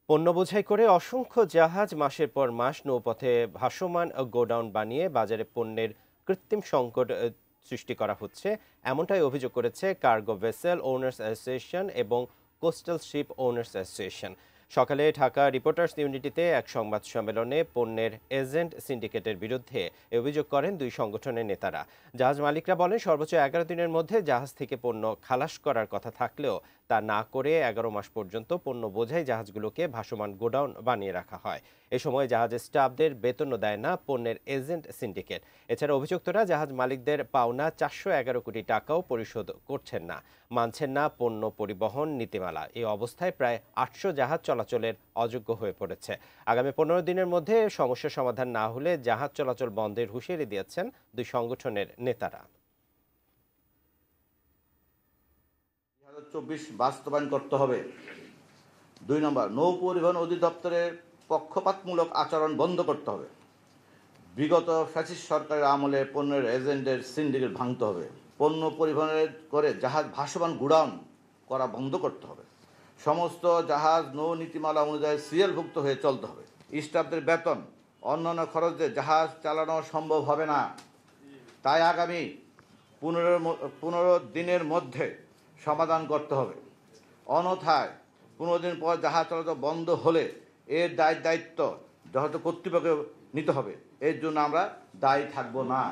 পণ্য বোঝাই করে অসংখ্য জাহাজ মাসের পর মাস নৌপথে ভাসমান গোডাউন বানিয়ে বাজারে পণ্যের কৃত্রিম সংকট সৃষ্টি করা হচ্ছে, এমনটাই অভিযোগ করেছে কার্গো ভেসেল ওনার্স অ্যাসোসিয়েশন এবং কোস্টাল শিপ ওনার্স অ্যাসোসিয়েশন। সকালে ঢাকা রিপোর্টার্স ইউনিটিতে এক সংবাদ সম্মেলনে পণ্যের এজেন্ট সিন্ডিকেটের বিরুদ্ধে এ অভিযোগ করেন দুই সংগঠনের নেতারা। জাহাজ মালিকরা বলেন সর্বোচ্চ 11 দিনের মধ্যে জাহাজ থেকে পণ্য খালাস করার কথা থাকলেও তা না করে 11 মাস পর্যন্ত পণ্য বোঝাই জাহাজগুলোকে ভাসমান গোডাউন বানিয়ে রাখা হয়। এ সময় জাহাজের স্টাফদের বেতনও দেয় না পণ্যের এজেন্ট সিন্ডিকেট। এছাড়া অভিযুক্তরা জাহাজ মালিকদের পাওনা 411 কোটি টাকাও পরিশোধ করছেন না, মানছেন না পণ্য পরিবহন নীতিমালা। এই অবস্থায় প্রায় 800 জাহাজ চলাচলের অযোগ্য হয়ে পড়েছে। আগামী 15 দিনের মধ্যে সমস্যার সমাধান না হলে জাহাজ চলাচল বন্ধের হুঁশিয়ারি দিয়েছেন দুই সংগঠনের নেতারা। 2024 বাস্তবায়ন করতে হবে। 2 নম্বর, নৌ পরিবহন অধিদপ্তরের পক্ষপাতমূলক আচরণ বন্ধ করতে হবে। বিগত ফ্যাসিস্ট সরকারের আমলে পণ্যের এজেন্টের সিন্ডিকেট ভাঙতে হবে। পণ্য পরিবহনের করে জাহাজ ভাসমান গোডাউন করা বন্ধ করতে হবে। সমস্ত জাহাজ নৌ নীতিমালা অনুযায়ী সিএলভুক্ত হয়ে চলতে হবে। স্টাফদের বেতন, অন্যান্য খরচে জাহাজ চালানো সম্ভব হবে না। তাই আগামী 15 দিনের মধ্যে সমাধান করতে হবে। অন্যথায় 15 দিন পর জাহাজ চলাচল বন্ধ হলে এর দায়িত্ব যথাযথ কর্তৃপক্ষ নিতে হবে। এর জন্য আমরা দায়ী থাকব না।